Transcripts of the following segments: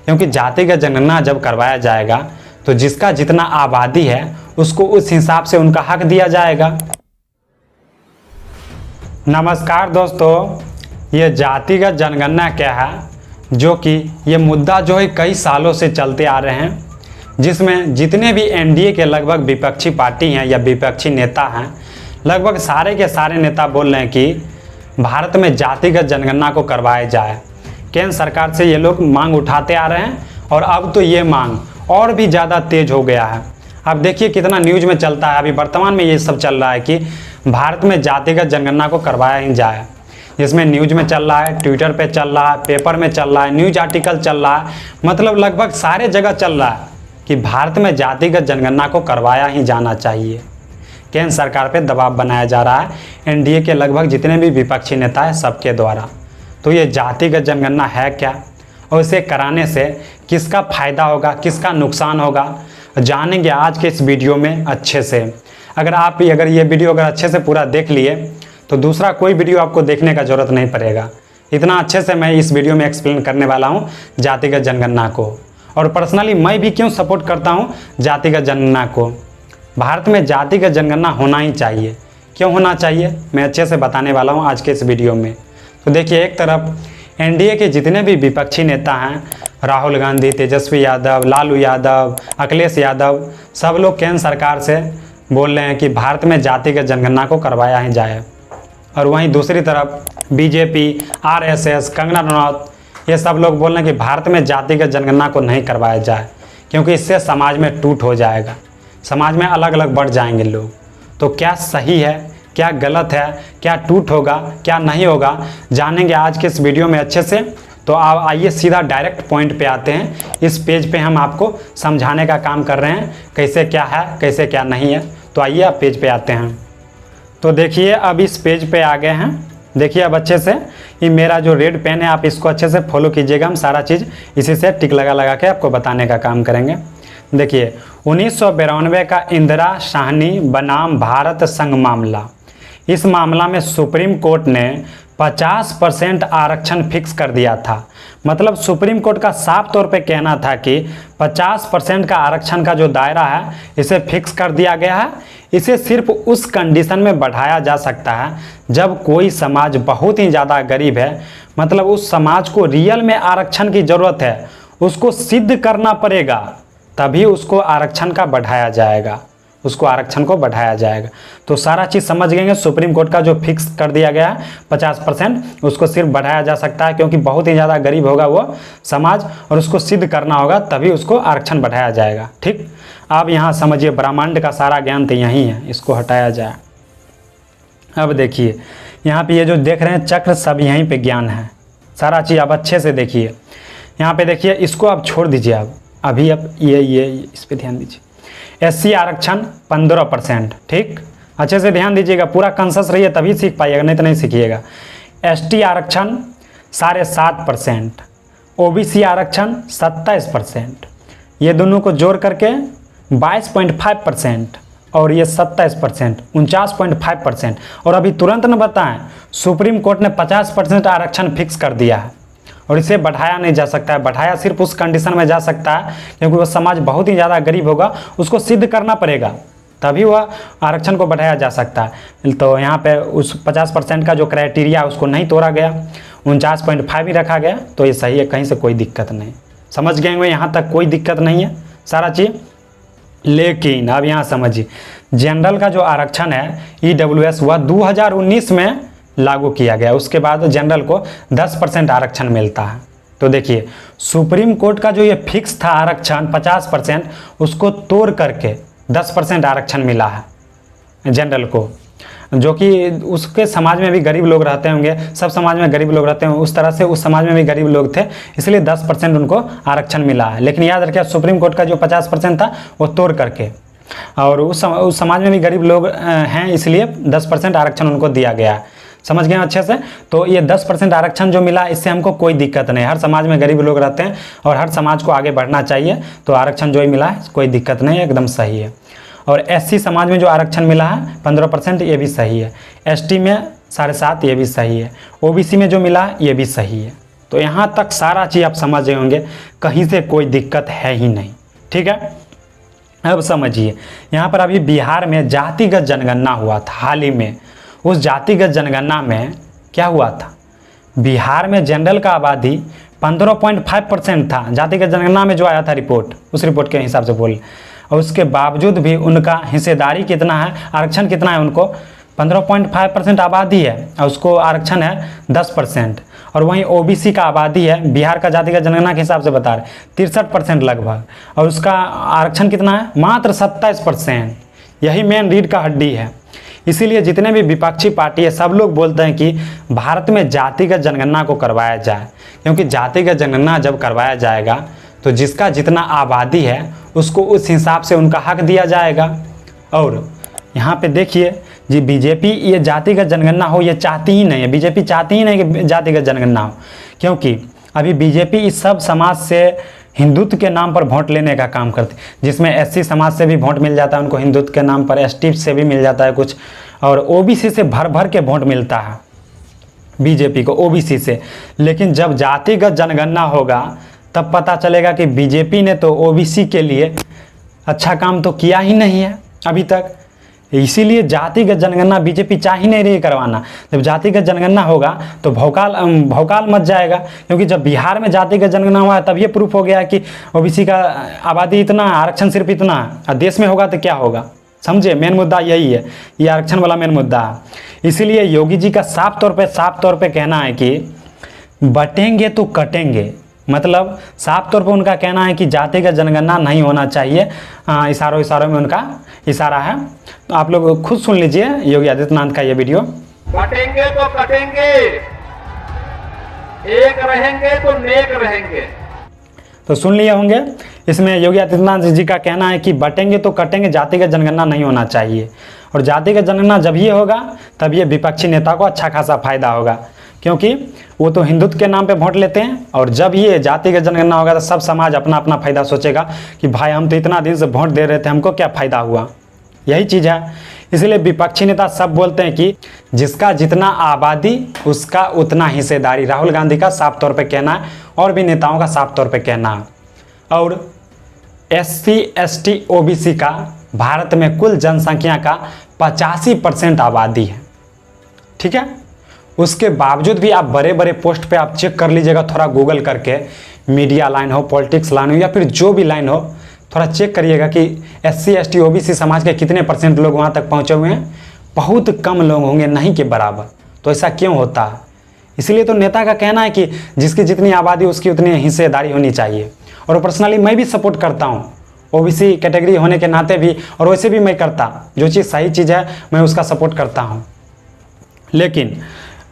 क्योंकि जातिगत जनगणना जब करवाया जाएगा तो जिसका जितना आबादी है उसको उस हिसाब से उनका हक दिया जाएगा। नमस्कार दोस्तों, ये जातिगत जनगणना क्या है, जो कि ये मुद्दा जो है कई सालों से चलते आ रहे हैं, जिसमें जितने भी एनडीए के लगभग विपक्षी पार्टी हैं या विपक्षी नेता हैं, लगभग सारे के सारे नेता बोल रहे हैं कि भारत में जातिगत जनगणना को करवाया जाए। केंद्र सरकार से ये लोग मांग उठाते आ रहे हैं और अब तो ये मांग और भी ज़्यादा तेज हो गया है। अब देखिए कितना न्यूज़ में चलता है, अभी वर्तमान में ये सब चल रहा है कि भारत में जातिगत जनगणना को करवाया ही जाए। जिसमें न्यूज़ में चल रहा है, ट्विटर पे चल रहा है, पेपर में चल रहा है, न्यूज़ आर्टिकल चल रहा है, मतलब लगभग सारे जगह चल रहा है कि भारत में जातिगत जनगणना को करवाया ही जाना चाहिए। केंद्र सरकार पे दबाव बनाया जा रहा है एनडीए के लगभग जितने भी विपक्षी नेता हैं सबके द्वारा। तो ये जातिगत जनगणना है क्या और इसे कराने से किसका फ़ायदा होगा, किसका नुकसान होगा, जानेंगे आज के इस वीडियो में अच्छे से। अगर ये वीडियो अच्छे से पूरा देख लिए तो दूसरा कोई वीडियो आपको देखने का ज़रूरत नहीं पड़ेगा। इतना अच्छे से मैं इस वीडियो में एक्सप्लेन करने वाला हूँ जातिगत जनगणना को, और पर्सनली मैं भी क्यों सपोर्ट करता हूँ जातिगत जनगणना को। भारत में जातिगत जनगणना होना ही चाहिए। क्यों होना चाहिए मैं अच्छे से बताने वाला हूँ आज के इस वीडियो में। तो देखिए, एक तरफ एनडीए के जितने भी विपक्षी नेता हैं, राहुल गांधी, तेजस्वी यादव, लालू यादव, अखिलेश यादव, सब लोग केंद्र सरकार से बोल रहे हैं कि भारत में जातिगत जनगणना को करवाया ही जाए। और वहीं दूसरी तरफ बीजेपी, आरएसएस, कंगना रनौत, ये सब लोग बोल रहे हैं कि भारत में जातिगत जनगणना को नहीं करवाया जाए, क्योंकि इससे समाज में टूट हो जाएगा, समाज में अलग अलग बढ़ जाएंगे लोग। तो क्या सही है, क्या गलत है, क्या टूट होगा, क्या नहीं होगा, जानेंगे आज के इस वीडियो में अच्छे से। तो आप आइए सीधा डायरेक्ट पॉइंट पे आते हैं। इस पेज पे हम आपको समझाने का काम कर रहे हैं कैसे क्या है, कैसे क्या नहीं है। तो आइए आप पेज पे आते हैं। तो देखिए अब इस पेज पे आ गए हैं। देखिए अब अच्छे से ये मेरा जो रेड पेन है, आप इसको अच्छे से फॉलो कीजिएगा। हम सारा चीज़ इसी से टिक लगा लगा के आपको बताने का काम करेंगे। देखिए 1992 का इंदिरा साहनी बनाम भारत संघ मामला, इस मामला में सुप्रीम कोर्ट ने 50% आरक्षण फिक्स कर दिया था। मतलब सुप्रीम कोर्ट का साफ तौर पे कहना था कि 50% का आरक्षण का जो दायरा है इसे फिक्स कर दिया गया है। इसे सिर्फ उस कंडीशन में बढ़ाया जा सकता है जब कोई समाज बहुत ही ज़्यादा गरीब है, मतलब उस समाज को रियल में आरक्षण की ज़रूरत है, उसको सिद्ध करना पड़ेगा, तभी उसको आरक्षण का बढ़ाया जाएगा, उसको आरक्षण को बढ़ाया जाएगा। तो सारा चीज़ समझ गए। सुप्रीम कोर्ट का जो फिक्स कर दिया गया है 50%, उसको सिर्फ बढ़ाया जा सकता है क्योंकि बहुत ही ज़्यादा गरीब होगा वो समाज और उसको सिद्ध करना होगा, तभी उसको आरक्षण बढ़ाया जाएगा। ठीक, अब यहाँ समझिए ब्रह्मांड का सारा ज्ञान तो यहीं है, इसको हटाया जाए। अब देखिए यहाँ पे ये जो देख रहे हैं चक्र, सब यहीं पे ज्ञान है, सारा चीज़ आप अच्छे से देखिए। यहाँ पे देखिए, इसको आप छोड़ दीजिए, अब अभी अब ये इस पर ध्यान दीजिए। एससी आरक्षण 15%, ठीक, अच्छे से ध्यान दीजिएगा, पूरा कॉन्शस रहिए तभी सीख पाइएगा, नहीं तो नहीं सीखिएगा। एसटी आरक्षण 7.5%, ओबीसी आरक्षण 27%, ये दोनों को जोड़ करके 22.5% और ये 27%, 49.5%। और अभी तुरंत न बताएं, सुप्रीम कोर्ट ने 50% आरक्षण फिक्स कर दिया है और इसे बढ़ाया नहीं जा सकता है। बढ़ाया सिर्फ उस कंडीशन में जा सकता है क्योंकि वो समाज बहुत ही ज़्यादा गरीब होगा, उसको सिद्ध करना पड़ेगा, तभी वह आरक्षण को बढ़ाया जा सकता है। तो यहाँ पे उस 50% का जो क्राइटेरिया उसको नहीं तोड़ा गया, 49.5 ही रखा गया, तो ये सही है, कहीं से कोई दिक्कत नहीं। समझ गए होंगे, यहाँ तक कोई दिक्कत नहीं है सारा चीज़। लेकिन अब यहाँ समझिए, जनरल का जो आरक्षण है ईडब्ल्यूएस, वह 2019 में लागू किया गया। उसके बाद जनरल को 10% आरक्षण मिलता है। तो देखिए सुप्रीम कोर्ट का जो ये फिक्स था आरक्षण 50%, उसको तोड़ करके 10% आरक्षण मिला है जनरल को, जो कि उसके समाज में भी गरीब लोग रहते होंगे, सब समाज में गरीब लोग रहते होंगे, उस तरह से उस समाज में भी गरीब लोग थे, इसलिए 10% उनको आरक्षण मिला है। लेकिन याद रखिए सुप्रीम कोर्ट का जो 50% था वो तोड़ करके, और उस समाज में भी गरीब लोग हैं, इसलिए 10% आरक्षण उनको दिया गया है। समझ गए अच्छे से। तो ये 10% आरक्षण जो मिला, इससे हमको कोई दिक्कत नहीं। हर समाज में गरीब लोग रहते हैं और हर समाज को आगे बढ़ना चाहिए, तो आरक्षण जो ही मिला है कोई दिक्कत नहीं है, एकदम सही है। और एससी समाज में जो आरक्षण मिला है 15%, ये भी सही है। एसटी में 7.5, ये भी सही है। ओबीसी में जो मिला है ये भी सही है। तो यहाँ तक सारा चीज़ आप समझ गए होंगे, कहीं से कोई दिक्कत है ही नहीं। ठीक है, अब समझिए, यहाँ पर अभी बिहार में जातिगत जनगणना हुआ था हाल ही में। उस जातिगत जनगणना में क्या हुआ था, बिहार में जनरल का आबादी 15.5% था। जातिगत जनगणना में जो आया था रिपोर्ट, उस रिपोर्ट के हिसाब से बोल, और उसके बावजूद भी उनका हिस्सेदारी कितना है, आरक्षण कितना है, उनको 15.5% आबादी है और उसको आरक्षण है 10%। और वहीं ओबीसी का आबादी है, बिहार का जातिगत जनगणना के हिसाब से बता रहे 63% लगभग, और उसका आरक्षण कितना है, मात्र 27%। यही मेन रीढ़ का हड्डी है। इसीलिए जितने भी विपक्षी पार्टी है सब लोग बोलते हैं कि भारत में जातिगत जनगणना को करवाया जाए, क्योंकि जातिगत जनगणना जब करवाया जाएगा तो जिसका जितना आबादी है उसको उस हिसाब से उनका हक दिया जाएगा। और यहाँ पे देखिए जी, बीजेपी ये जातिगत जनगणना हो ये चाहती ही नहीं है। बीजेपी चाहती ही नहीं कि जातिगत जनगणना हो, क्योंकि अभी बीजेपी इस सब समाज से हिंदुत्व के नाम पर वोट लेने का काम करती, जिसमें एससी समाज से भी वोट मिल जाता है उनको हिंदुत्व के नाम पर, एसटी से भी मिल जाता है कुछ, और ओबीसी से भर भर के वोट मिलता है बीजेपी को ओबीसी से। लेकिन जब जातिगत जनगणना होगा तब पता चलेगा कि बीजेपी ने तो ओबीसी के लिए अच्छा काम तो किया ही नहीं है अभी तक। इसीलिए जातिगत जनगणना बीजेपी चाह ही नहीं रही करवाना। जब जातिगत जनगणना होगा तो भौकाल मच जाएगा, क्योंकि जब बिहार में जातिगत जनगणना हुआ है तब ये प्रूफ हो गया कि ओबीसी का आबादी इतना, आरक्षण सिर्फ इतना, और देश में होगा तो क्या होगा। समझे, मेन मुद्दा यही है, ये आरक्षण वाला मेन मुद्दा है। इसीलिए योगी जी का साफ तौर पे कहना है कि बटेंगे तो कटेंगे, मतलब साफ तौर पर उनका कहना है कि जातिगत जनगणना नहीं होना चाहिए। इशारों में उनका इशारा है, तो आप लोग खुद सुन लीजिए योगी आदित्यनाथ का ये वीडियो। बटेंगे तो कटेंगे, एक रहेंगे तो नेक रहेंगे। तो सुन लिए होंगे, इसमें योगी आदित्यनाथ जी का कहना है कि बटेंगे तो कटेंगे, जातिगत जनगणना नहीं होना चाहिए। और जातिगत जनगणना जब ये होगा तब ये विपक्षी नेता को अच्छा खासा फायदा होगा, क्योंकि वो तो हिंदुत्व के नाम पे वोट लेते हैं। और जब ये जातिगत जनगणना होगा तो सब समाज अपना अपना फायदा सोचेगा कि भाई हम तो इतना दिन से वोट दे रहे थे, हमको क्या फ़ायदा हुआ। यही चीज़ है। इसलिए विपक्षी नेता सब बोलते हैं कि जिसका जितना आबादी उसका उतना हिस्सेदारी। राहुल गांधी का साफ तौर पे कहना है, और भी नेताओं का साफ तौर पे कहना है। और SC ST OBC का भारत में कुल जनसंख्या का 85% आबादी है। ठीक है, उसके बावजूद भी आप बड़े बड़े पोस्ट पे आप चेक कर लीजिएगा, थोड़ा गूगल करके, मीडिया लाइन हो, पॉलिटिक्स लाइन हो, या फिर जो भी लाइन हो, थोड़ा चेक करिएगा कि SC ST OBC समाज के कितने % लोग वहाँ तक पहुँचे हुए हैं। बहुत कम लोग होंगे, नहीं के बराबर। तो ऐसा क्यों होता है? इसलिए तो नेता का कहना है कि जिसकी जितनी आबादी उसकी उतनी हिस्सेदारी होनी चाहिए। और पर्सनली मैं भी सपोर्ट करता हूँ OBC कैटेगरी होने के नाते भी, और वैसे भी मैं करता, जो चीज़ सही चीज़ है मैं उसका सपोर्ट करता हूँ। लेकिन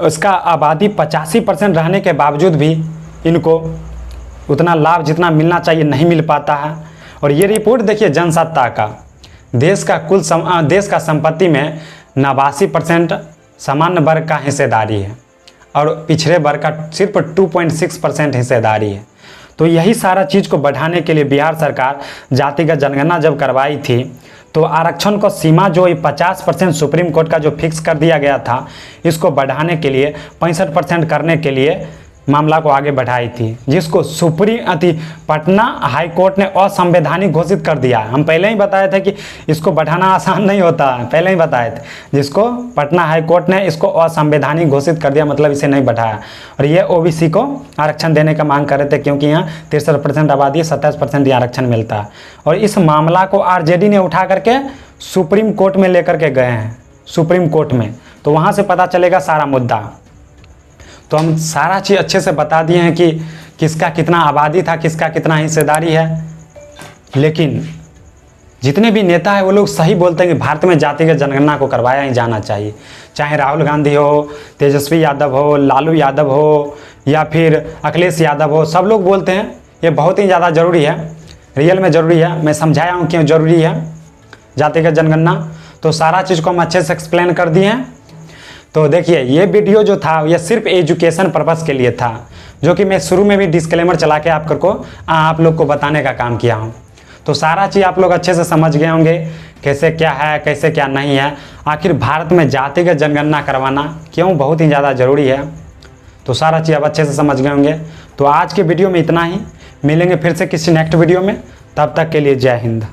उसका आबादी 85% रहने के बावजूद भी इनको उतना लाभ जितना मिलना चाहिए नहीं मिल पाता है। और ये रिपोर्ट देखिए जनसत्ता का, देश का संपत्ति में 89% सामान्य वर्ग का हिस्सेदारी है और पिछड़े वर्ग का सिर्फ 2.6% हिस्सेदारी है। तो यही सारा चीज़ को बढ़ाने के लिए बिहार सरकार जातिगत जनगणना जब करवाई थी तो आरक्षण को सीमा जो 50% सुप्रीम कोर्ट का जो फिक्स कर दिया गया था, इसको बढ़ाने के लिए 65% करने के लिए मामला को आगे बढ़ाई थी, जिसको पटना हाई कोर्ट ने असंवैधानिक घोषित कर दिया। हम पहले ही बताए थे कि इसको बढ़ाना आसान नहीं होता, पहले ही बताए थे, जिसको पटना हाई कोर्ट ने इसको असंवैधानिक घोषित कर दिया, मतलब इसे नहीं बढ़ाया। और ये ओबीसी को आरक्षण देने का मांग कर रहे थे, क्योंकि यहाँ 63% आबादी, 27% आरक्षण मिलता है। और इस मामला को आरजेडी ने उठा करके सुप्रीम कोर्ट में लेकर के गए हैं, सुप्रीम कोर्ट में। तो वहाँ से पता चलेगा सारा मुद्दा। तो हम सारा चीज़ अच्छे से बता दिए हैं कि किसका कितना आबादी था, किसका कितना हिस्सेदारी है। लेकिन जितने भी नेता हैं वो लोग सही बोलते हैं कि भारत में जातिगत जनगणना को करवाया ही जाना चाहिए, चाहे राहुल गांधी हो, तेजस्वी यादव हो, लालू यादव हो, या फिर अखिलेश यादव हो। सब लोग बोलते हैं ये बहुत ही ज़्यादा ज़रूरी है, रियल में ज़रूरी है। मैं समझाया हूँ क्यों ज़रूरी है जातिगत जनगणना। तो सारा चीज़ को हम अच्छे से एक्सप्लेन कर दिए हैं। तो देखिए ये वीडियो जो था ये सिर्फ एजुकेशन पर्पस के लिए था, जो कि मैं शुरू में भी डिस्क्लेमर चला के आप लोग को बताने का काम किया हूँ। तो सारा चीज़ आप लोग अच्छे से समझ गए होंगे, कैसे क्या है, कैसे क्या नहीं है। आखिर भारत में जातिगत जनगणना करवाना क्यों बहुत ही ज़्यादा ज़रूरी है। तो सारा चीज़ आप अच्छे से समझ गए होंगे। तो आज के वीडियो में इतना ही, मिलेंगे फिर से किसी नेक्स्ट वीडियो में, तब तक के लिए जय हिंद।